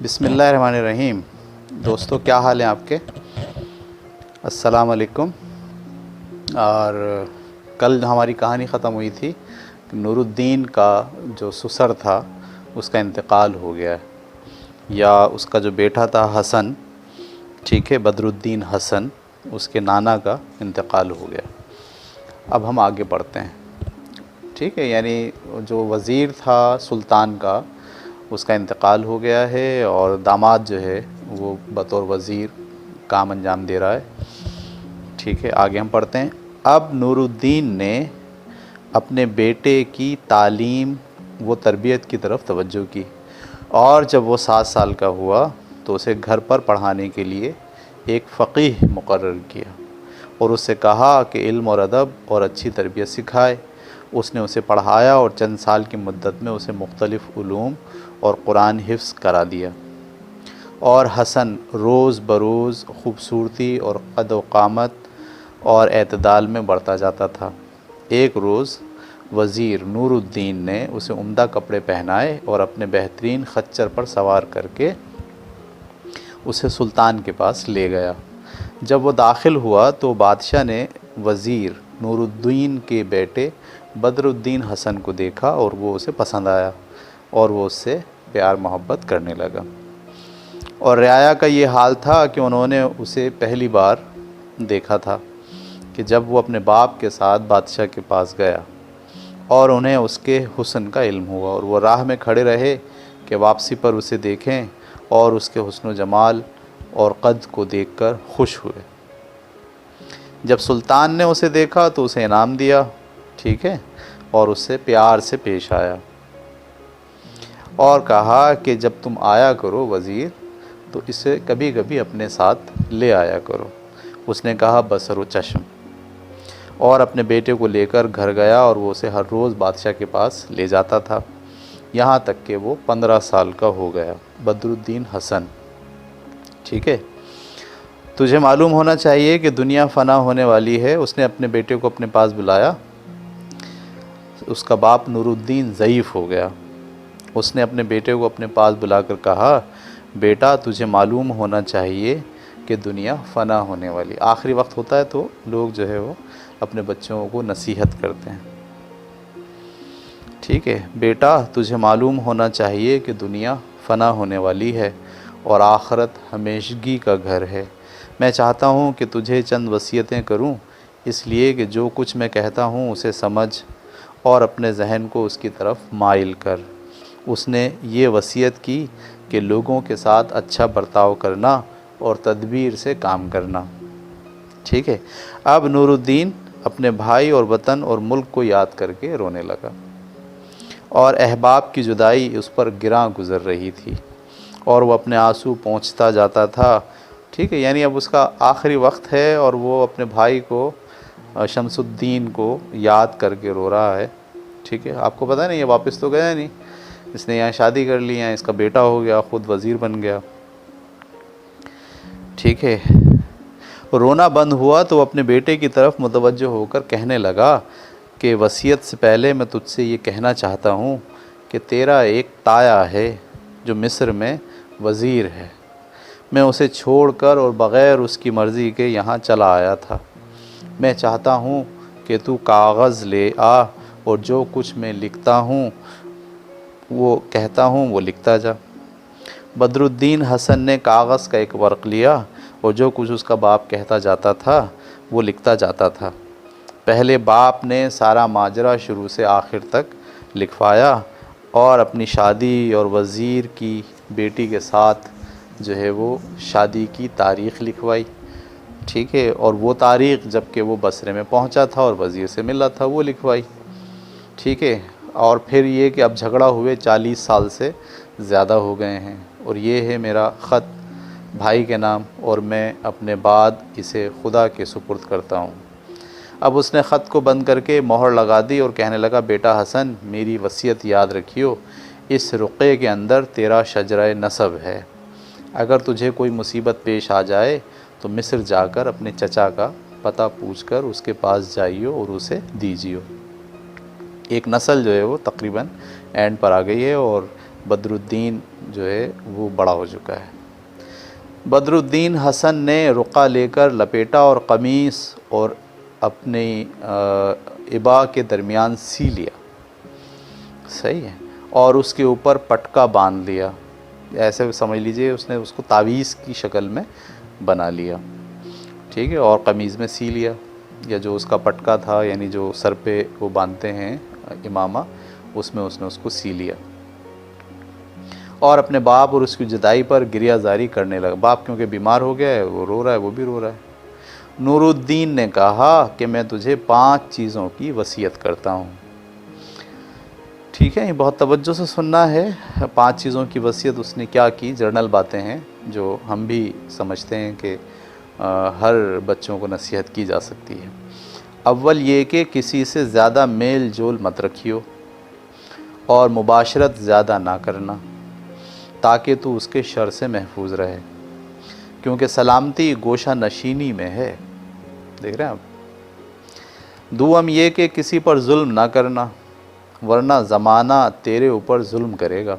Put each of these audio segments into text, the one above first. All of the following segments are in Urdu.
بسم اللہ الرحمن الرحیم۔ دوستو کیا حال ہیں آپ کے؟ السلام علیکم۔ اور کل ہماری کہانی ختم ہوئی تھی کہ نور الدین کا جو سسر تھا اس کا انتقال ہو گیا، یا اس کا جو بیٹا تھا حسن، ٹھیک ہے، بدر الدین حسن، اس کے نانا کا انتقال ہو گیا۔ اب ہم آگے بڑھتے ہیں، ٹھیک ہے، یعنی جو وزیر تھا سلطان کا اس کا انتقال ہو گیا ہے، اور داماد جو ہے وہ بطور وزیر کام انجام دے رہا ہے، ٹھیک ہے۔ آگے ہم پڑھتے ہیں۔ اب نور الدین نے اپنے بیٹے کی تعلیم و تربیت کی طرف توجہ کی، اور جب وہ 7 سال کا ہوا تو اسے گھر پر پڑھانے کے لیے ایک فقیہ مقرر کیا اور اس سے کہا کہ علم اور ادب اور اچھی تربیت سکھائے۔ اس نے اسے پڑھایا اور چند سال کی مدت میں اسے مختلف علوم اور قرآن حفظ کرا دیا، اور حسن روز بروز خوبصورتی اور قد و قامت اور اعتدال میں بڑھتا جاتا تھا۔ ایک روز وزیر نور الدین نے اسے عمدہ کپڑے پہنائے اور اپنے بہترین خچر پر سوار کر کے اسے سلطان کے پاس لے گیا۔ جب وہ داخل ہوا تو بادشاہ نے وزیر نور الدین کے بیٹے بدر الدین حسن کو دیکھا اور وہ اسے پسند آیا، اور وہ اس سے پیار محبت کرنے لگا۔ اور رعایا کا یہ حال تھا کہ انہوں نے اسے پہلی بار دیکھا تھا کہ جب وہ اپنے باپ کے ساتھ بادشاہ کے پاس گیا، اور انہیں اس کے حسن کا علم ہوا، اور وہ راہ میں کھڑے رہے کہ واپسی پر اسے دیکھیں، اور اس کے حسن و جمال اور قد کو دیکھ کر خوش ہوئے۔ جب سلطان نے اسے دیکھا تو اسے انعام دیا، ٹھیک ہے، اور اس سے پیار سے پیش آیا اور کہا کہ جب تم آیا کرو وزیر تو اسے کبھی کبھی اپنے ساتھ لے آیا کرو۔ اس نے کہا بصر و چشم، اور اپنے بیٹے کو لے کر گھر گیا، اور وہ اسے ہر روز بادشاہ کے پاس لے جاتا تھا، یہاں تک کہ وہ 15 سال کا ہو گیا۔ بدر الدین حسن، ٹھیک ہے۔ تجھے معلوم ہونا چاہیے کہ دنیا فنا ہونے والی ہے۔ اس نے اپنے بیٹے کو اپنے پاس بلایا۔ اس کا باپ نور الدین ضعیف ہو گیا۔ اس نے اپنے بیٹے کو اپنے پاس بلا کر کہا، بیٹا تجھے معلوم ہونا چاہیے کہ دنیا فنا ہونے والی۔ آخری وقت ہوتا ہے تو لوگ جو ہے وہ اپنے بچوں کو نصیحت کرتے ہیں، ٹھیک ہے۔ بیٹا تجھے معلوم ہونا چاہیے کہ دنیا فنا ہونے والی ہے اور آخرت ہمیشگی کا گھر ہے۔ میں چاہتا ہوں کہ تجھے چند وصیتیں کروں، اس لیے کہ جو کچھ میں کہتا ہوں اسے سمجھ اور اپنے ذہن کو اس کی طرف مائل کر۔ اس نے یہ وصیت کی کہ لوگوں کے ساتھ اچھا برتاؤ کرنا اور تدبیر سے کام کرنا، ٹھیک ہے۔ اب نور الدین اپنے بھائی اور وطن اور ملک کو یاد کر کے رونے لگا، اور احباب کی جدائی اس پر گراں گزر رہی تھی، اور وہ اپنے آنسو پونچھتا جاتا تھا، ٹھیک ہے۔ یعنی اب اس کا آخری وقت ہے اور وہ اپنے بھائی کو شمس الدین کو یاد کر کے رو رہا ہے، ٹھیک ہے۔ آپ کو پتہ نہیں یہ واپس تو گیا نہیں، اس نے یہاں شادی کر لی، یہاں اس کا بیٹا ہو گیا، خود وزیر بن گیا، ٹھیک ہے۔ رونا بند ہوا تو وہ اپنے بیٹے کی طرف متوجہ ہو کر کہنے لگا کہ وصیت سے پہلے میں تجھ سے یہ کہنا چاہتا ہوں کہ تیرا ایک تایا ہے جو مصر میں وزیر ہے۔ میں اسے چھوڑ کر اور بغیر اس کی مرضی کے یہاں چلا آیا تھا۔ میں چاہتا ہوں کہ تو کاغذ لے آ اور جو کچھ میں لکھتا ہوں وہ کہتا ہوں وہ لکھتا جا۔ بدر الدین حسن نے کاغذ کا ایک ورق لیا اور جو کچھ اس کا باپ کہتا جاتا تھا وہ لکھتا جاتا تھا۔ پہلے باپ نے سارا ماجرا شروع سے آخر تک لکھوایا، اور اپنی شادی اور وزیر کی بیٹی کے ساتھ جو ہے وہ شادی کی تاریخ لکھوائی، ٹھیک ہے، اور وہ تاریخ جب کہ وہ بصرے میں پہنچا تھا اور وزیر سے ملا تھا وہ لکھوائی، ٹھیک ہے۔ اور پھر یہ کہ اب جھگڑا ہوئے 40 سال سے زیادہ ہو گئے ہیں، اور یہ ہے میرا خط بھائی کے نام، اور میں اپنے بعد اسے خدا کے سپرد کرتا ہوں۔ اب اس نے خط کو بند کر کے مہر لگا دی اور کہنے لگا، بیٹا حسن میری وصیت یاد رکھیو، اس رقعے کے اندر تیرا شجرہ نسب ہے۔ اگر تجھے کوئی مصیبت پیش آ جائے تو مصر جا کر اپنے چچا کا پتہ پوچھ کر اس کے پاس جائیو اور اسے دیجیو۔ ایک نسل جو ہے وہ تقریباً اینڈ پر آ گئی ہے، اور بدر الدین جو ہے وہ بڑا ہو چکا ہے۔ بدر الدین حسن نے رقعہ لے کر لپیٹا اور قمیص اور اپنی ابا کے درمیان سی لیا، صحیح ہے، اور اس کے اوپر پٹکا باندھ لیا، ایسے سمجھ لیجئے اس نے اس کو تعویذ کی شکل میں بنا لیا، ٹھیک ہے، اور قمیض میں سی لیا، یا جو اس کا پٹکا تھا یعنی جو سر پہ وہ باندھتے ہیں امامہ، اس میں اس نے اس کو سی لیا، اور اپنے باپ اور اس کی جدائی پر گریہ زاری کرنے لگا۔ باپ کیونکہ بیمار ہو گیا ہے، وہ رو رہا ہے، وہ بھی رو رہا ہے۔ نور الدین نے کہا کہ میں تجھے 5 چیزوں کی وصیت کرتا ہوں، ٹھیک ہے، یہ بہت توجہ سے سننا ہے۔ 5 چیزوں کی وصیت اس نے کیا کی، جرنل باتیں ہیں جو ہم بھی سمجھتے ہیں کہ ہر بچوں کو نصیحت کی جا سکتی ہے۔ اول یہ کہ کسی سے زیادہ میل جول مت رکھیو اور مباشرت زیادہ نہ کرنا، تاکہ تو اس کے شر سے محفوظ رہے، کیونکہ سلامتی گوشہ نشینی میں ہے، دیکھ رہے ہیں آپ۔ دوم یہ کہ کسی پر ظلم نہ کرنا، ورنہ زمانہ تیرے اوپر ظلم کرے گا،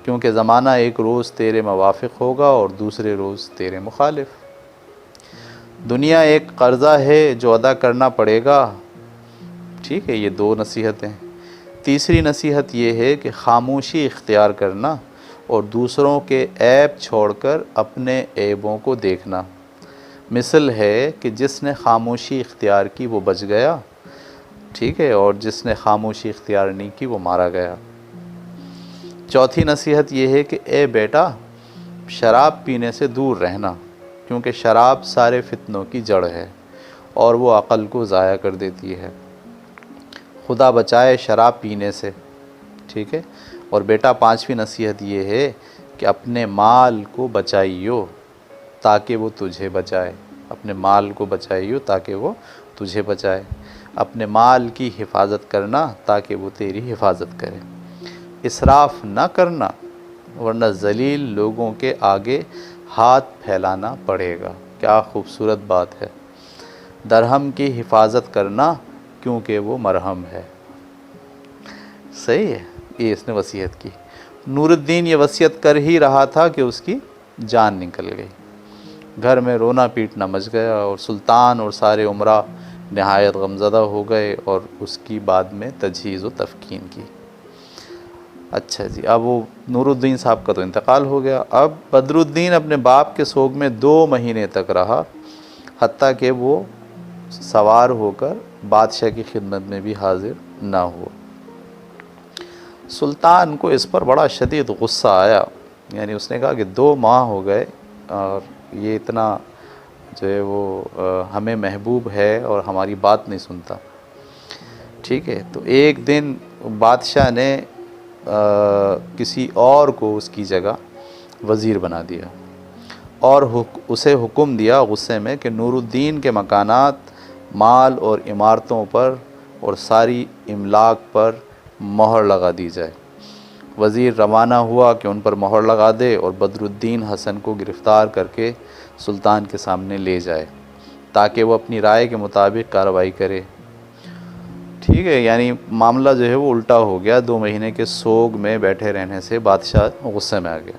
کیونکہ زمانہ ایک روز تیرے موافق ہوگا اور دوسرے روز تیرے مخالف۔ دنیا ایک قرضہ ہے جو ادا کرنا پڑے گا، ٹھیک ہے، یہ 2 نصیحتیں۔ تیسری نصیحت یہ ہے کہ خاموشی اختیار کرنا اور دوسروں کے عیب چھوڑ کر اپنے عیبوں کو دیکھنا۔ مثل ہے کہ جس نے خاموشی اختیار کی وہ بچ گیا، ٹھیک ہے، اور جس نے خاموشی اختیار نہیں کی وہ مارا گیا۔ چوتھی نصیحت یہ ہے کہ اے بیٹا، شراب پینے سے دور رہنا، کیونکہ شراب سارے فتنوں کی جڑ ہے اور وہ عقل کو ضائع کر دیتی ہے۔ خدا بچائے شراب پینے سے، ٹھیک ہے۔ اور بیٹا 5ویں نصیحت یہ ہے کہ اپنے مال کو بچائیو تاکہ وہ تجھے بچائے، اپنے مال کو بچائیو تاکہ وہ تجھے بچائے، اپنے مال کی حفاظت کرنا تاکہ وہ تیری حفاظت کرے، اسراف نہ کرنا ورنہ ذلیل لوگوں کے آگے ہاتھ پھیلانا پڑے گا۔ کیا خوبصورت بات ہے، درہم کی حفاظت کرنا کیونکہ وہ مرہم ہے، صحیح ہے، یہ اس نے وصیت کی۔ نور الدین یہ وصیت کر ہی رہا تھا کہ اس کی جان نکل گئی، گھر میں رونا پیٹنا مچ گیا اور سلطان اور سارے امراء نہایت غمزدہ ہو گئے اور اس کی بعد میں تجہیز و تفکین کی۔ اچھا جی، اب وہ نور الدین صاحب کا تو انتقال ہو گیا، اب بدر الدین اپنے باپ کے سوگ میں 2 مہینے تک رہا، حتیٰ کہ وہ سوار ہو کر بادشاہ کی خدمت میں بھی حاضر نہ ہوا۔ سلطان کو اس پر بڑا شدید غصہ آیا، یعنی اس نے کہا کہ 2 ماہ ہو گئے اور یہ اتنا جو ہے وہ ہمیں محبوب ہے اور ہماری بات نہیں سنتا، ٹھیک ہے۔ تو ایک دن بادشاہ نے کسی اور کو اس کی جگہ وزیر بنا دیا اور اسے حکم دیا غصے میں کہ نور الدین کے مکانات، مال اور عمارتوں پر اور ساری املاک پر مہر لگا دی جائے۔ وزیر روانہ ہوا کہ ان پر مہر لگا دے اور بدر الدین حسن کو گرفتار کر کے سلطان کے سامنے لے جائے تاکہ وہ اپنی رائے کے مطابق کارروائی کرے، ٹھیک ہے، یعنی معاملہ جو ہے وہ الٹا ہو گیا۔ 2 مہینے کے سوگ میں بیٹھے رہنے سے بادشاہ غصے میں آ گیا۔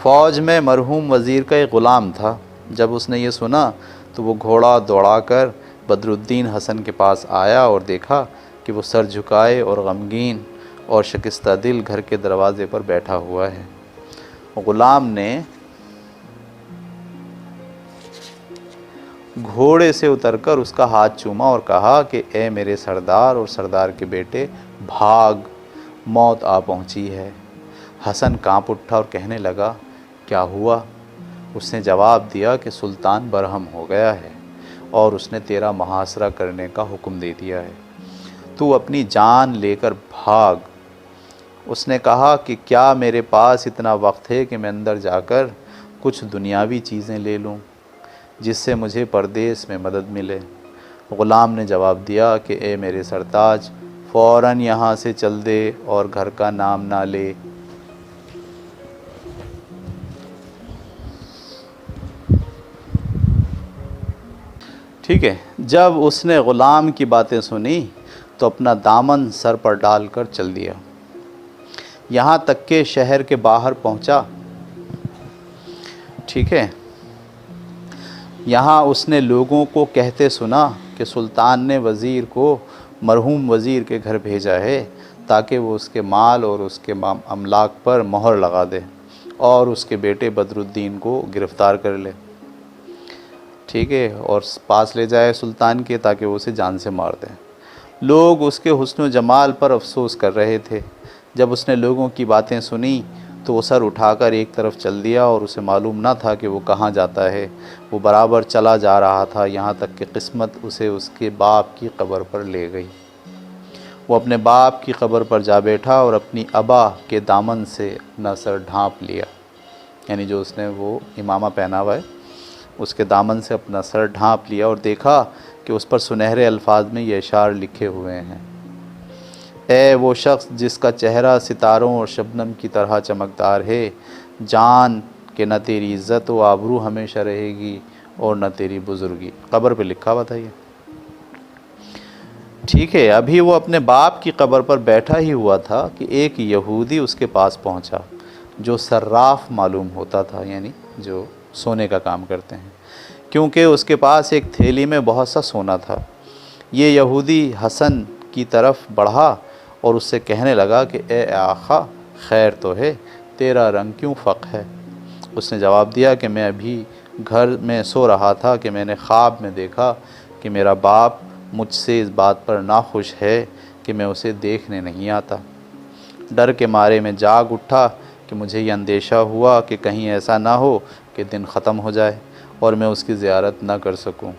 فوج میں مرحوم وزیر کا ایک غلام تھا، جب اس نے یہ سنا تو وہ گھوڑا دوڑا کر بدر الدین حسن کے پاس آیا اور دیکھا کہ وہ سر جھکائے اور غمگین اور شکستہ دل گھر کے دروازے پر بیٹھا ہوا ہے۔ غلام نے گھوڑے سے اتر کر اس کا ہاتھ چوما اور کہا کہ اے میرے سردار اور سردار کے بیٹے، بھاگ، موت آ پہنچی ہے۔ حسن کانپ اٹھا اور کہنے لگا، کیا ہوا؟ اس نے جواب دیا کہ سلطان برہم ہو گیا ہے اور اس نے تیرا محاصرہ کرنے کا حکم دے دیا ہے، تو اپنی جان لے کر بھاگ۔ اس نے کہا کہ کیا میرے پاس اتنا وقت ہے کہ میں اندر جا کر کچھ دنیاوی چیزیں لے لوں جس سے مجھے پردیس میں مدد ملے؟ غلام نے جواب دیا کہ اے میرے سرتاج، فوراً یہاں سے چل دے اور گھر کا نام نہ لے۔ ٹھیک ہے، جب اس نے غلام کی باتیں سنی تو اپنا دامن سر پر ڈال کر چل دیا۔ یہاں تک کہ شہر کے باہر پہنچا، ٹھیک ہے۔ یہاں اس نے لوگوں کو کہتے سنا کہ سلطان نے وزیر کو مرحوم وزیر کے گھر بھیجا ہے تاکہ وہ اس کے مال اور اس کے املاک پر مہر لگا دے اور اس کے بیٹے بدر الدین کو گرفتار کر لے، ٹھیک ہے، اور پاس لے جائے سلطان کے تاکہ وہ اسے جان سے مار دے۔ لوگ اس کے حسن و جمال پر افسوس کر رہے تھے۔ جب اس نے لوگوں کی باتیں سنی تو وہ سر اٹھا کر ایک طرف چل دیا اور اسے معلوم نہ تھا کہ وہ کہاں جاتا ہے۔ وہ برابر چلا جا رہا تھا یہاں تک کہ قسمت اسے اس کے باپ کی قبر پر لے گئی۔ وہ اپنے باپ کی قبر پر جا بیٹھا اور اپنی ابا کے دامن سے اپنا سر ڈھانپ لیا، یعنی جو اس نے وہ امامہ پہنا ہوا ہے اس کے دامن سے اپنا سر ڈھانپ لیا، اور دیکھا کہ اس پر سنہرے الفاظ میں یہ اشعار لکھے ہوئے ہیں: اے وہ شخص جس کا چہرہ ستاروں اور شبنم کی طرح چمکدار ہے، جان کہ نہ تیری عزت و آبرو ہمیشہ رہے گی اور نہ تیری بزرگی۔ قبر پہ لکھا ہوا تھا یہ، ٹھیک ہے۔ ابھی وہ اپنے باپ کی قبر پر بیٹھا ہی ہوا تھا کہ ایک یہودی اس کے پاس پہنچا جو صراف معلوم ہوتا تھا، یعنی جو سونے کا کام کرتے ہیں، کیونکہ اس کے پاس ایک تھیلی میں بہت سا سونا تھا۔ یہ یہودی حسن کی طرف بڑھا اور اس سے کہنے لگا کہ اے آقا، خیر تو ہے، تیرا رنگ کیوں فق ہے؟ اس نے جواب دیا کہ میں ابھی گھر میں سو رہا تھا کہ میں نے خواب میں دیکھا کہ میرا باپ مجھ سے اس بات پر ناخوش ہے کہ میں اسے دیکھنے نہیں آتا۔ ڈر کے مارے میں جاگ اٹھا کہ مجھے یہ اندیشہ ہوا کہ کہیں ایسا نہ ہو کہ دن ختم ہو جائے اور میں اس کی زیارت نہ کر سکوں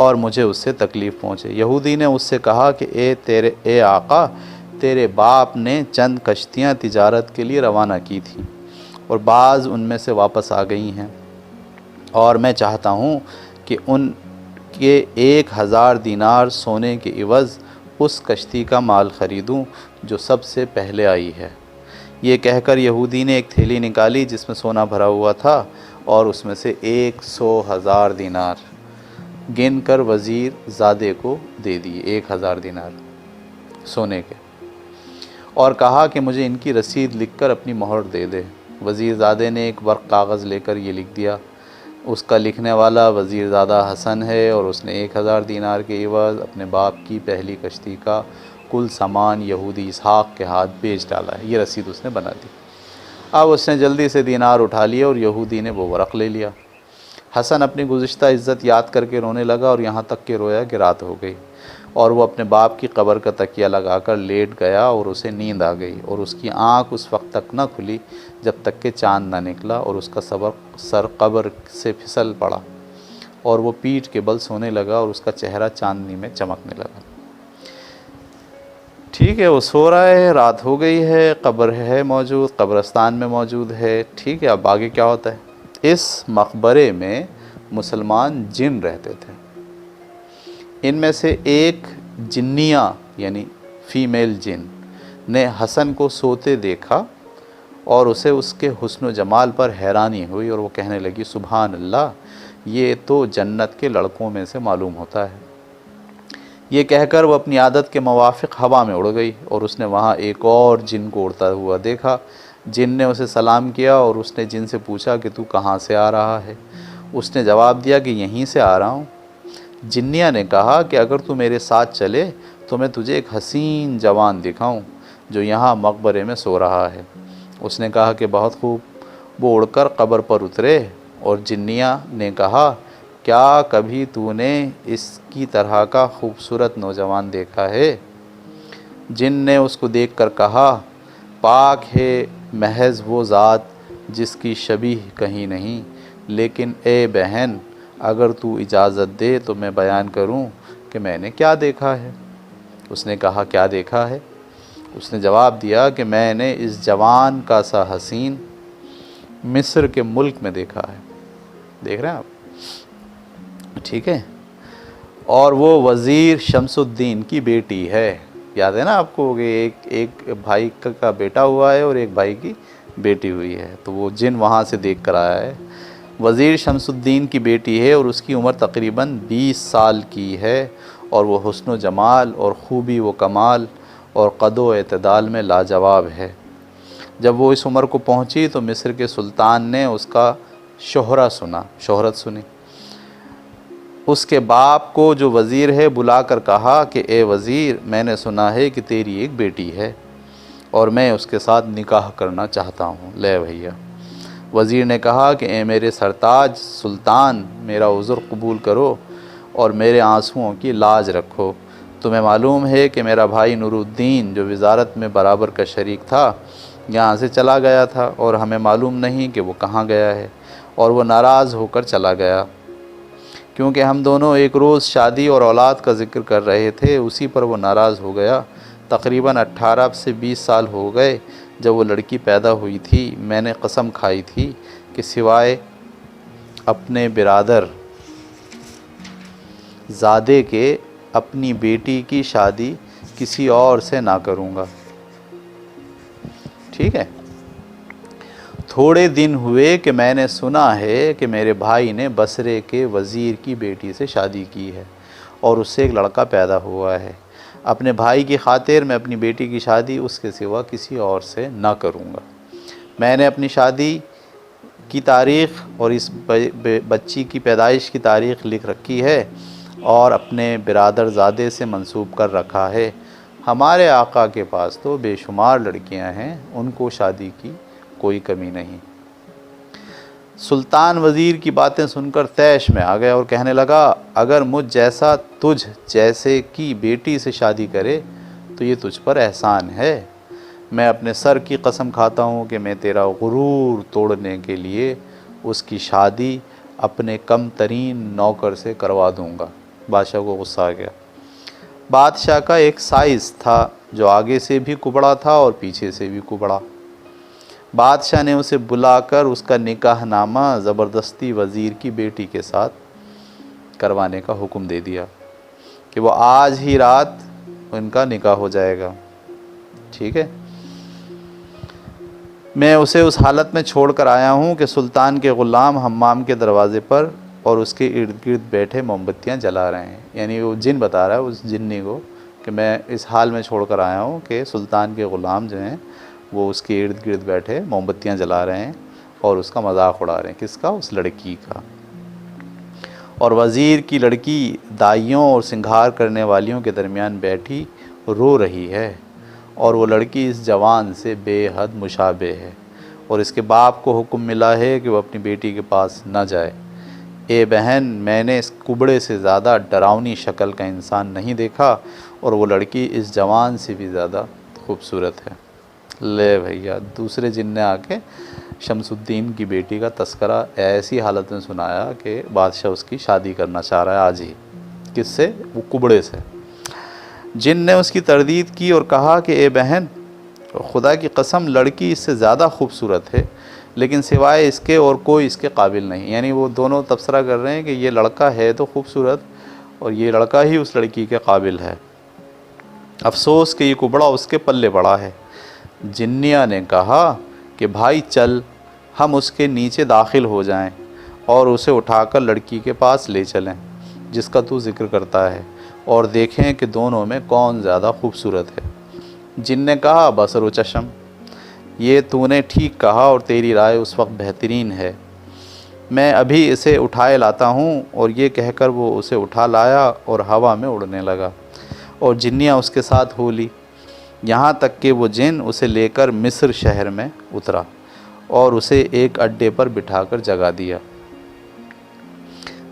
اور مجھے اس سے تکلیف پہنچے۔ یہودی نے اس سے کہا کہ اے آقا، تیرے باپ نے چند کشتیاں تجارت کے لیے روانہ کی تھیں اور بعض ان میں سے واپس آ گئی ہیں، اور میں چاہتا ہوں کہ ان کے 1000 دینار سونے کے عوض اس کشتی کا مال خریدوں جو سب سے پہلے آئی ہے۔ یہ کہہ کر یہودی نے ایک تھیلی نکالی جس میں سونا بھرا ہوا تھا اور اس میں سے 100,000 دینار گن کر وزیر زادے کو دے دیے، 1000 دینار سونے کے، اور کہا کہ مجھے ان کی رسید لکھ کر اپنی مہر دے دے۔ وزیر زادے نے ایک ورق کاغذ لے کر یہ لکھ دیا: اس کا لکھنے والا وزیر زادہ حسن ہے اور اس نے 1000 دینار کے عوض اپنے باپ کی پہلی کشتی کا کل سامان یہودی اسحاق کے ہاتھ بیچ ڈالا ہے۔ یہ رسید اس نے بنا دی۔ اب اس نے جلدی سے دینار اٹھا لیا اور یہودی نے وہ ورق لے لیا۔ حسن اپنی گزشتہ عزت یاد کر کے رونے لگا اور یہاں تک کہ رویا کہ رات ہو گئی، اور وہ اپنے باپ کی قبر کا تکیہ لگا کر لیٹ گیا اور اسے نیند آ گئی، اور اس کی آنکھ اس وقت تک نہ کھلی جب تک کہ چاند نہ نکلا اور اس کا سر قبر سے پھسل پڑا اور وہ پیٹھ کے بل سونے لگا اور اس کا چہرہ چاندنی میں چمکنے لگا۔ ٹھیک ہے، وہ سو رہا ہے، رات ہو گئی ہے، قبر ہے موجود، قبرستان میں موجود ہے، ٹھیک ہے۔ اب آگے کیا ہوتا ہے؟ اس مقبرے میں مسلمان جن رہتے تھے۔ ان میں سے ایک جنیہ یعنی فیمیل جن نے حسن کو سوتے دیکھا اور اسے اس کے حسن و جمال پر حیرانی ہوئی، اور وہ کہنے لگی: سبحان اللہ، یہ تو جنت کے لڑکوں میں سے معلوم ہوتا ہے۔ یہ کہہ کر وہ اپنی عادت کے موافق ہوا میں اڑ گئی، اور اس نے وہاں ایک اور جن کو اڑتا ہوا دیکھا۔ جن نے اسے سلام کیا اور اس نے جن سے پوچھا کہ تو کہاں سے آ رہا ہے؟ اس نے جواب دیا کہ یہیں سے آ رہا ہوں۔ جنیہ نے کہا کہ اگر تو میرے ساتھ چلے تو میں تجھے ایک حسین جوان دکھاؤں جو یہاں مقبرے میں سو رہا ہے۔ اس نے کہا کہ بہت خوب۔ وہ اڑ کر قبر پر اترے، اور جنیہ نے کہا: کیا کبھی تو نے اس کی طرح کا خوبصورت نوجوان دیکھا ہے؟ جن نے اس کو دیکھ کر کہا: پاک ہے محض وہ ذات جس کی شبیہ کہیں نہیں، لیکن اے بہن، اگر تو اجازت دے تو میں بیان کروں کہ میں نے کیا دیکھا ہے۔ اس نے کہا: کیا دیکھا ہے؟ اس نے جواب دیا کہ میں نے اس جوان کا سا حسین مصر کے ملک میں دیکھا ہے۔ دیکھ رہے ہیں آپ؟ ٹھیک ہے، اور وہ وزیر شمس الدین کی بیٹی ہے۔ یاد ہے نا آپ کو کہ ایک بھائی کا بیٹا ہوا ہے اور ایک بھائی کی بیٹی ہوئی ہے، تو وہ جن وہاں سے دیکھ کر آیا ہے۔ وزیر شمس الدین کی بیٹی ہے اور اس کی عمر تقریباً 20 سال کی ہے، اور وہ حسن و جمال اور خوبی و کمال اور قد و اعتدال میں لاجواب ہے۔ جب وہ اس عمر کو پہنچی تو مصر کے سلطان نے اس کا شہرت سنی۔ اس کے باپ کو جو وزیر ہے بلا کر کہا کہ اے وزیر، میں نے سنا ہے کہ تیری ایک بیٹی ہے اور میں اس کے ساتھ نکاح کرنا چاہتا ہوں۔ لے بھیا، وزیر نے کہا کہ اے میرے سرتاج سلطان، میرا عذر قبول کرو اور میرے آنسوؤں کی لاج رکھو۔ تمہیں معلوم ہے کہ میرا بھائی نور الدین جو وزارت میں برابر کا شریک تھا یہاں سے چلا گیا تھا، اور ہمیں معلوم نہیں کہ وہ کہاں گیا ہے، اور وہ ناراض ہو کر چلا گیا کیونکہ ہم دونوں ایک روز شادی اور اولاد کا ذکر کر رہے تھے، اسی پر وہ ناراض ہو گیا۔ تقریباً 18 سے 20 سال ہو گئے جب وہ لڑکی پیدا ہوئی تھی۔ میں نے قسم کھائی تھی کہ سوائے اپنے برادر زادے کے اپنی بیٹی کی شادی کسی اور سے نہ کروں گا۔ ٹھیک ہے، تھوڑے دن ہوئے کہ میں نے سنا ہے کہ میرے بھائی نے بصرے کے وزیر کی بیٹی سے شادی کی ہے اور اس سے ایک لڑکا پیدا ہوا ہے۔ اپنے بھائی کی خاطر میں اپنی بیٹی کی شادی اس کے سوا کسی اور سے نہ کروں گا۔ میں نے اپنی شادی کی تاریخ اور اس بچی کی پیدائش کی تاریخ لکھ رکھی ہے اور اپنے برادر زادے سے منسوب کر رکھا ہے۔ ہمارے آقا کے پاس تو بے شمار لڑکیاں ہیں، ان کو شادی کی کوئی کمی نہیں۔ سلطان وزیر کی باتیں سن کر طیش میں آ گیا اور کہنے لگا، اگر مجھ جیسا تجھ جیسے کی بیٹی سے شادی کرے تو یہ تجھ پر احسان ہے۔ میں اپنے سر کی قسم کھاتا ہوں کہ میں تیرا غرور توڑنے کے لیے اس کی شادی اپنے کم ترین نوکر سے کروا دوں گا۔ بادشاہ کو غصہ آ گیا۔ بادشاہ کا ایک سائز تھا جو آگے سے بھی کبڑا تھا اور پیچھے سے بھی کبڑا۔ بادشاہ نے اسے بلا کر اس کا نکاح نامہ زبردستی وزیر کی بیٹی کے ساتھ کروانے کا حکم دے دیا کہ وہ آج ہی رات ان کا نکاح ہو جائے گا۔ ٹھیک ہے، میں اسے اس حالت میں چھوڑ کر آیا ہوں کہ سلطان کے غلام حمام کے دروازے پر اور اس کے ارد گرد بیٹھے موم بتیاں جلا رہے ہیں۔ یعنی وہ جن بتا رہا ہے اس جنی کو کہ میں اس حال میں چھوڑ کر آیا ہوں کہ سلطان کے غلام جو ہیں وہ اس کے ارد گرد بیٹھے موم بتیاں جلا رہے ہیں اور اس کا مذاق اڑا رہے ہیں۔ کس کا؟ اس لڑکی کا۔ اور وزیر کی لڑکی دائیوں اور سنگھار کرنے والیوں کے درمیان بیٹھی رو رہی ہے، اور وہ لڑکی اس جوان سے بے حد مشابہ ہے، اور اس کے باپ کو حکم ملا ہے کہ وہ اپنی بیٹی کے پاس نہ جائے۔ اے بہن، میں نے اس کبڑے سے زیادہ ڈراؤنی شکل کا انسان نہیں دیکھا، اور وہ لڑکی اس جوان سے بھی زیادہ خوبصورت ہے۔ لے بھیا، دوسرے جن نے آ کے شمس الدین کی بیٹی کا تذکرہ ایسی حالت میں سنایا کہ بادشاہ اس کی شادی کرنا چاہ رہا ہے آج ہی۔ کس سے؟ وہ کبڑے سے۔ جن نے اس کی تردید کی اور کہا کہ اے بہن، خدا کی قسم لڑکی اس سے زیادہ خوبصورت ہے، لیکن سوائے اس کے اور کوئی اس کے قابل نہیں۔ یعنی وہ دونوں تبصرہ کر رہے ہیں کہ یہ لڑکا ہے تو خوبصورت، اور یہ لڑکا ہی اس لڑکی کے قابل ہے۔ افسوس کہ یہ کبڑا اس کے پلے پڑا ہے۔ جنیا نے کہا کہ بھائی چل، ہم اس کے نیچے داخل ہو جائیں اور اسے اٹھا کر لڑکی کے پاس لے چلیں جس کا تو ذکر کرتا ہے، اور دیکھیں کہ دونوں میں کون زیادہ خوبصورت ہے۔ جن نے کہا، بصر و چشم، یہ تو نے ٹھیک کہا اور تیری رائے اس وقت بہترین ہے۔ میں ابھی اسے اٹھائے لاتا ہوں۔ اور یہ کہہ کر وہ اسے اٹھا لایا اور ہوا میں اڑنے لگا، اور جنیاں اس کے ساتھ ہو لی، یہاں تک کہ وہ جن اسے لے کر مصر شہر میں اترا اور اسے ایک اڈے پر بٹھا کر جگا دیا۔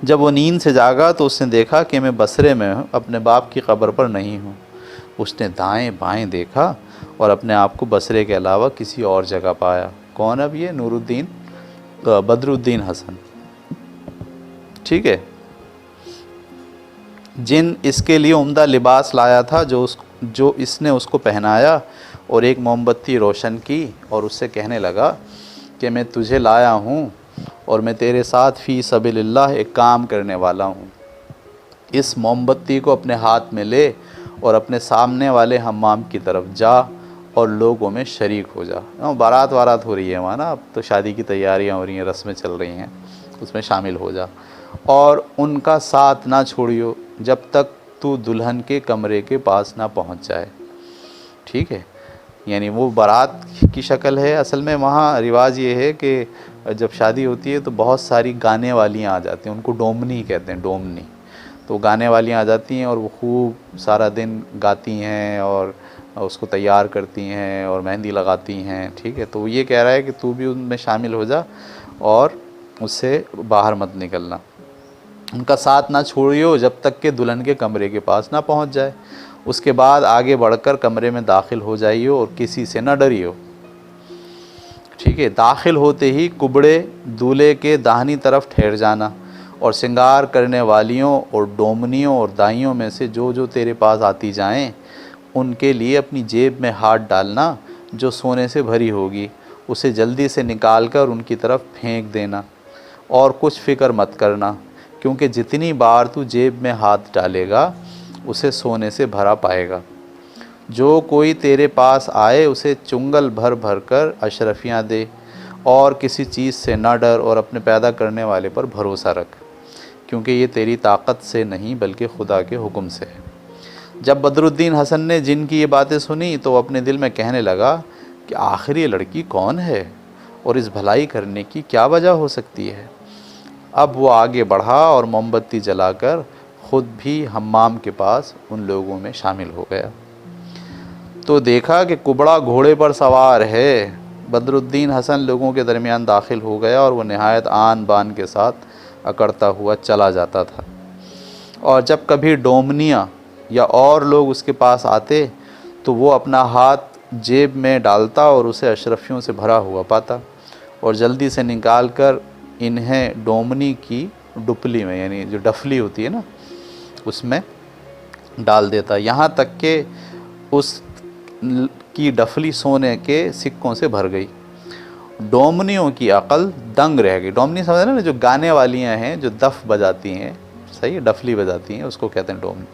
جب وہ نیند سے جاگا تو اس نے دیکھا کہ میں بصرے میں اپنے باپ کی قبر پر نہیں ہوں۔ اس نے دائیں بائیں دیکھا اور اپنے آپ کو بصرے کے علاوہ کسی اور جگہ پایا۔ کون؟ اب یہ نور الدین بدر الدین حسن۔ ٹھیک ہے، جن اس کے لیے عمدہ لباس لایا تھا جو اس نے اس کو پہنایا اور ایک موم بتی روشن کی اور اس سے کہنے لگا کہ میں تجھے لایا ہوں اور میں تیرے ساتھ فی سبیل اللہ ایک کام کرنے والا ہوں۔ اس موم بتی کو اپنے ہاتھ میں لے اور اپنے سامنے والے حمام کی طرف جا اور لوگوں میں شریک ہو جا۔ بارات ہو رہی ہے وہاں نا، اب تو شادی کی تیاریاں ہو رہی ہیں، رسمیں چل رہی ہیں، اس میں شامل ہو جا، اور ان کا ساتھ نہ چھوڑیو جب تک تو دلہن کے کمرے کے پاس نہ پہنچ جائے۔ ٹھیک ہے، یعنی وہ بارات کی شکل ہے. اصل میں وہاں رواج یہ ہے کہ جب شادی ہوتی ہے تو بہت ساری گانے والیاں آ جاتی ہیں، ان کو ڈومنی کہتے ہیں، ڈومنی. تو گانے والیاں آ جاتی ہیں اور وہ خوب سارا دن گاتی ہیں اور اس کو تیار کرتی ہیں اور مہندی لگاتی ہیں. ٹھیک ہے، تو وہ یہ کہہ رہا ہے کہ تو بھی ان میں شامل ہو جا اور اس سے باہر مت نکلنا. ان کا ساتھ نہ چھوڑیو جب تک کہ دلہن کے کمرے کے پاس نہ پہنچ جائے. اس کے بعد آگے بڑھ کر کمرے میں داخل ہو جائیو اور کسی سے نہ ڈریو. ٹھیک ہے، داخل ہوتے ہی کبڑے دولہے کے داہنی طرف ٹھہر جانا اور سنگار کرنے والیوں اور ڈومنیوں اور دائیوں میں سے جو تیرے پاس آتی جائیں ان کے لیے اپنی جیب میں ہاتھ ڈالنا جو سونے سے بھری ہوگی، اسے جلدی سے نکال کر ان کی طرف پھینک دینا اور کچھ فکر مت کرنا، کیونکہ جتنی بار تو جیب میں ہاتھ ڈالے گا اسے سونے سے بھرا پائے گا. جو کوئی تیرے پاس آئے اسے چنگل بھر بھر کر اشرفیاں دے اور کسی چیز سے نہ ڈر اور اپنے پیدا کرنے والے پر بھروسہ رکھ، کیونکہ یہ تیری طاقت سے نہیں بلکہ خدا کے حکم سے ہے. جب بدر الدین حسن نے جن کی یہ باتیں سنی تو وہ اپنے دل میں کہنے لگا کہ آخر یہ لڑکی کون ہے اور اس بھلائی کرنے کی کیا وجہ ہو سکتی ہے. اب وہ آگے بڑھا اور موم بتی جلا کر خود بھی حمام کے پاس ان لوگوں میں شامل ہو گیا. تو دیکھا کہ کبڑا گھوڑے پر سوار ہے. بدر الدین حسن لوگوں کے درمیان داخل ہو گیا اور وہ نہایت آن بان کے ساتھ اکڑتا ہوا چلا جاتا تھا، اور جب کبھی ڈومنیاں یا اور لوگ اس کے پاس آتے تو وہ اپنا ہاتھ جیب میں ڈالتا اور اسے اشرفیوں سے بھرا ہوا پاتا اور جلدی سے نکال کر انہیں ڈومنی کی ڈپلی میں، یعنی جو ڈفلی ہوتی ہے نا، اس میں ڈال دیتا، یہاں تک کہ اس کی ڈفلی سونے کے سکوں سے بھر گئی. ڈومنیوں کی عقل دنگ رہ گئی. ڈومنی سمجھ رہے نا، جو گانے والیاں ہیں، جو دف بجاتی ہیں، صحیح ہے، ڈفلی بجاتی ہیں، اس کو کہتے ہیں ڈومنی.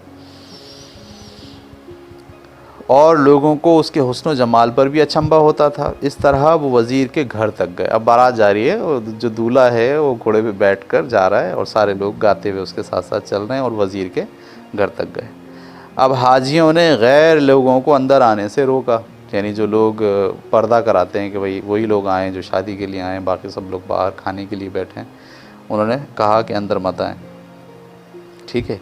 اور لوگوں کو اس کے حسن و جمال پر بھی اچنبھا ہوتا تھا. اس طرح وہ وزیر کے گھر تک گئے. اب بارات جاری ہے اور جو دولہا ہے وہ گھوڑے پہ بیٹھ کر جا رہا ہے اور سارے لوگ گاتے ہوئے اس کے ساتھ ساتھ چل رہے ہیں اور وزیر کے گھر تک گئے. اب حاجیوں نے غیر لوگوں کو اندر آنے سے روکا، یعنی جو لوگ پردہ کراتے ہیں کہ بھئی وہی لوگ آئیں جو شادی کے لیے آئیں، باقی سب لوگ باہر کھانے کے لیے بیٹھے ہیں، انہوں نے کہا کہ اندر مت آئیں. ٹھیک ہے،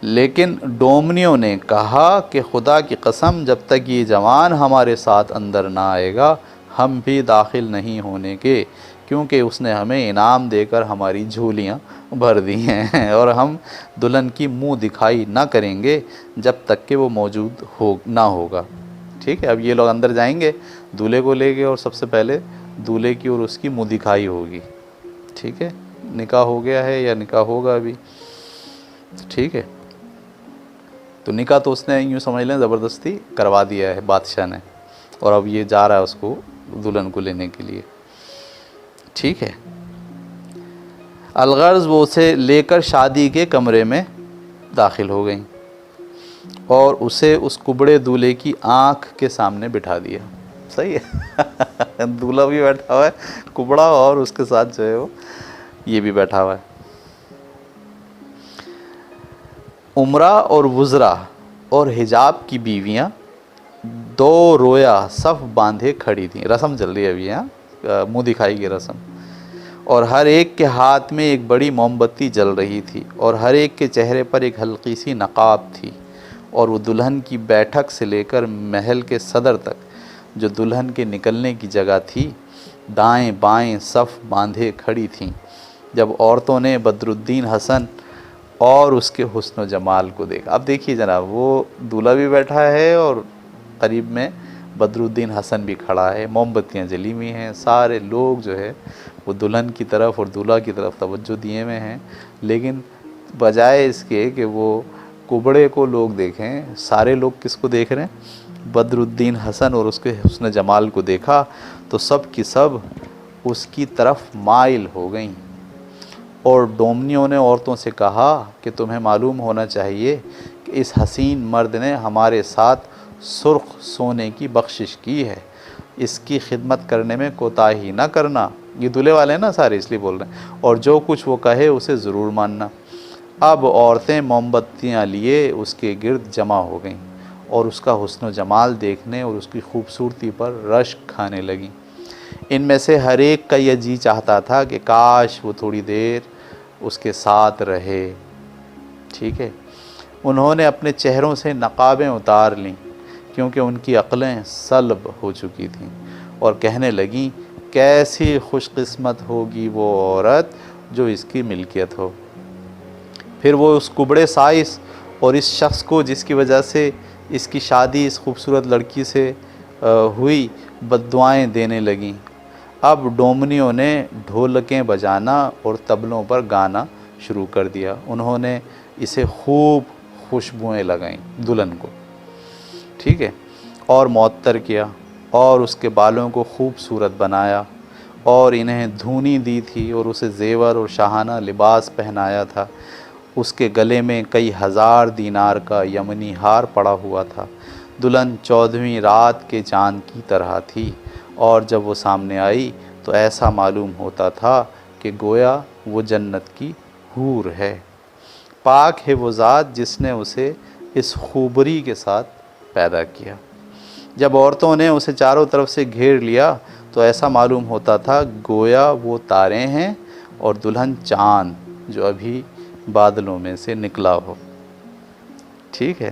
لیکن ڈومنیوں نے کہا کہ خدا کی قسم جب تک یہ جوان ہمارے ساتھ اندر نہ آئے گا ہم بھی داخل نہیں ہونے کے، کیونکہ اس نے ہمیں انعام دے کر ہماری جھولیاں بھر دی ہیں اور ہم دلہن کی منہ دکھائی نہ کریں گے جب تک کہ وہ موجود نہ ہوگا. ٹھیک ہے، اب یہ لوگ اندر جائیں گے دولہے کو لے کے اور سب سے پہلے دولہے کی اور اس کی منہ دکھائی ہوگی. ٹھیک ہے، نکاح ہو گیا ہے یا نکاح ہوگا ابھی. ٹھیک ہے، تو نکاح تو اس نے یوں سمجھ لیں زبردستی کروا دیا ہے بادشاہ نے، اور اب یہ جا رہا ہے اس کو دلہن کو لینے کے لیے. ٹھیک ہے، الغرض وہ اسے لے کر شادی کے کمرے میں داخل ہو گئیں اور اسے اس کبڑے دولہے کی آنکھ کے سامنے بٹھا دیا. صحیح ہے دولہا بھی بیٹھا ہوا ہے کبڑا، اور اس کے ساتھ جو ہے وہ یہ بھی بیٹھا ہوا ہے. عمرہ اور وزراء اور حجاب کی بیویاں دو رویا صف باندھے کھڑی تھیں. رسم چل رہی ہے ابھی، منہ دکھائی کی رسم، اور ہر ایک کے ہاتھ میں ایک بڑی موم بتی جل رہی تھی اور ہر ایک کے چہرے پر ایک ہلکی سی نقاب تھی. اور وہ دلہن کی بیٹھک سے لے کر محل کے صدر تک جو دلہن کے نکلنے کی جگہ تھی دائیں بائیں صف باندھے کھڑی تھیں. جب عورتوں نے بدر الدین حسن اور اس کے حسن و جمال کو دیکھا، اب دیکھیے جناب، وہ دولہا بھی بیٹھا ہے اور قریب میں بدر الدین حسن بھی کھڑا ہے، موم بتیاں جلی ہوئی ہیں، سارے لوگ جو ہے وہ دلہن کی طرف اور دولہا کی طرف توجہ دیے ہوئے ہیں. لیکن بجائے اس کے کہ وہ کبڑے کو لوگ دیکھیں، سارے لوگ کس کو دیکھ رہے ہیں؟ بدر الدین حسن اور اس کے حسن جمال کو دیکھا تو سب کی سب اس کی طرف مائل ہو گئیں. اور ڈومنیوں نے عورتوں سے کہا کہ تمہیں معلوم ہونا چاہیے کہ اس حسین مرد نے ہمارے ساتھ سرخ سونے کی بخشش کی ہے، اس کی خدمت کرنے میں کوتاہی نہ کرنا. یہ دولہے والے ہیں نا سارے، اس لیے بول رہے ہیں، اور جو کچھ وہ کہے اسے ضرور ماننا. اب عورتیں موم بتیاں لیے اس کے گرد جمع ہو گئیں اور اس کا حسن و جمال دیکھنے اور اس کی خوبصورتی پر رشک کھانے لگیں۔ ان میں سے ہر ایک کا یہ جی چاہتا تھا کہ کاش وہ تھوڑی دیر اس کے ساتھ رہے۔ ٹھیک ہے، انہوں نے اپنے چہروں سے نقابیں اتار لیں کیونکہ ان کی عقلیں سلب ہو چکی تھیں، اور کہنے لگیں کیسی خوش قسمت ہوگی وہ عورت جو اس کی ملکیت ہو۔ پھر وہ اس کبڑے سائز اور اس شخص کو جس کی وجہ سے اس کی شادی اس خوبصورت لڑکی سے ہوئی بد دعائیں دینے لگیں۔ اب ڈومنیوں نے ڈھولکیں بجانا اور طبلوں پر گانا شروع کر دیا۔ انہوں نے اسے خوب خوشبوئیں لگائیں دلہن کو، ٹھیک ہے، اور معطر کیا اور اس کے بالوں کو خوبصورت بنایا اور انہیں دھونی دی تھی اور اسے زیور اور شاہانہ لباس پہنایا تھا۔ اس کے گلے میں کئی ہزار دینار کا یمنی ہار پڑا ہوا تھا۔ دلہن 14ویں رات کے چاند کی طرح تھی، اور جب وہ سامنے آئی تو ایسا معلوم ہوتا تھا کہ گویا وہ جنت کی حور ہے۔ پاک ہے وہ ذات جس نے اسے اس خوبری کے ساتھ پیدا کیا۔ جب عورتوں نے اسے چاروں طرف سے گھیر لیا تو ایسا معلوم ہوتا تھا گویا وہ تارے ہیں اور دلہن چاند جو ابھی بادلوں میں سے نکلا ہو۔ ٹھیک ہے،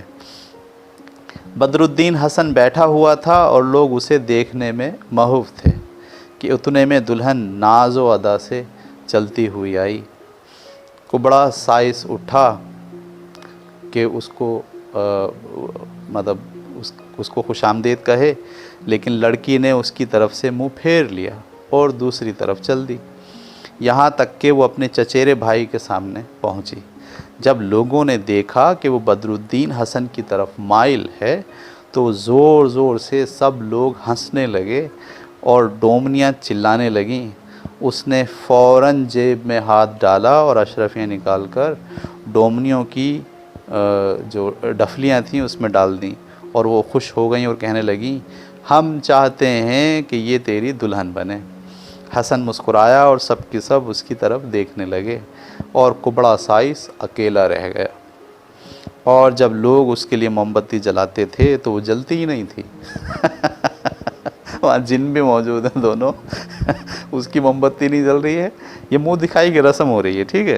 بدر الدین حسن بیٹھا ہوا تھا اور لوگ اسے دیکھنے میں محو تھے کہ اتنے میں دلہن ناز و ادا سے چلتی ہوئی آئی۔ کبڑا سائس اٹھا کہ اس کو مطلب اس کو خوش آمدید کہے، لیکن لڑکی نے اس کی طرف سے منہ پھیر لیا اور دوسری طرف چل دی، یہاں تک کہ وہ اپنے چچیرے بھائی کے سامنے پہنچی۔ جب لوگوں نے دیکھا کہ وہ بدر الدین حسن کی طرف مائل ہے تو زور زور سے سب لوگ ہنسنے لگے اور ڈومنیاں چلانے لگیں۔ اس نے فوراً جیب میں ہاتھ ڈالا اور اشرفیاں نکال کر ڈومنیوں کی جو ڈفلیاں تھیں اس میں ڈال دیں، اور وہ خوش ہو گئیں اور کہنے لگیں ہم چاہتے ہیں کہ یہ تیری دلہن بنے۔ حسن مسکرایا اور سب کی سب اس کی طرف دیکھنے لگے، اور کبڑا سائس اکیلا رہ گیا، اور جب لوگ اس کے لیے موم بتی جلاتے تھے تو وہ جلتی ہی نہیں تھی۔ وہاں جن بھی موجود ہیں دونوں، اس کی موم بتی نہیں جل رہی ہے، یہ منہ دکھائی کی رسم ہو رہی ہے، ٹھیک ہے،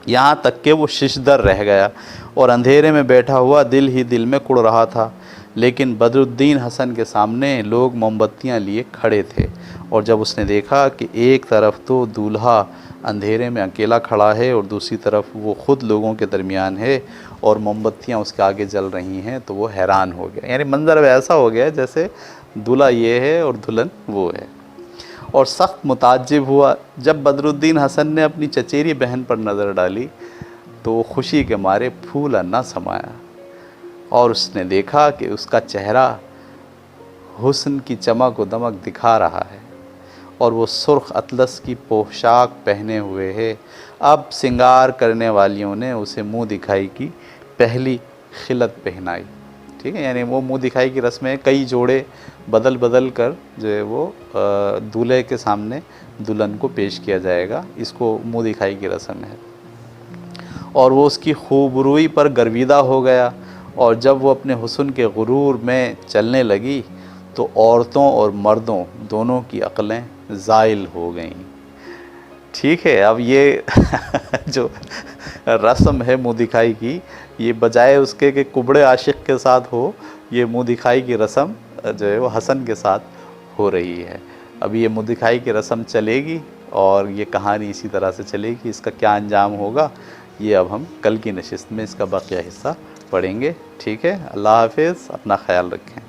یہاں تک کہ وہ ششدر رہ گیا اور اندھیرے میں بیٹھا ہوا دل ہی دل میں کڑ رہا تھا۔ لیکن بدر الدین حسن کے سامنے لوگ موم بتیاں لیے کھڑے تھے، اور جب اس نے دیکھا کہ ایک طرف تو دولہا اندھیرے میں اکیلا کھڑا ہے اور دوسری طرف وہ خود لوگوں کے درمیان ہے اور موم بتیاں اس کے آگے جل رہی ہیں، تو وہ حیران ہو گیا۔ یعنی منظر ایسا ہو گیا جیسے دولہا یہ ہے اور دلہن وہ ہے، اور سخت متعجب ہوا۔ جب بدر الدین حسن نے اپنی چچیری بہن پر نظر ڈالی تو وہ خوشی کے مارے پھولا نہ سمایا، اور اس نے دیکھا کہ اس کا چہرہ حسن کی چمک و دمک دکھا رہا ہے، اور وہ سرخ اطلس کی پوشاک پہنے ہوئے ہے۔ اب سنگار کرنے والیوں نے اسے منہ دکھائی کی پہلی خلعت پہنائی، ٹھیک ہے، یعنی وہ منہ دکھائی کی رسمیں کئی جوڑے بدل بدل کر جو ہے وہ دولہے کے سامنے دلہن کو پیش کیا جائے گا، اس کو منہ دکھائی کی رسم ہے۔ اور وہ اس کی خوبروئی پر گرویدہ ہو گیا، اور جب وہ اپنے حسن کے غرور میں چلنے لگی تو عورتوں اور مردوں دونوں کی عقلیں زائل ہو گئیں۔ ٹھیک ہے، اب یہ جو رسم ہے منہ دکھائی کی، یہ بجائے اس کے کہ کبڑے عاشق کے ساتھ ہو، یہ منہ دکھائی کی رسم جو ہے وہ حسن کے ساتھ ہو رہی ہے۔ اب یہ منہ دکھائی کی رسم چلے گی اور یہ کہانی اسی طرح سے چلے گی۔ اس کا کیا انجام ہوگا یہ اب ہم کل کی نشست میں اس کا باقیہ حصہ پڑھیں گے، ٹھیک ہے۔ اللہ حافظ، اپنا خیال رکھیں۔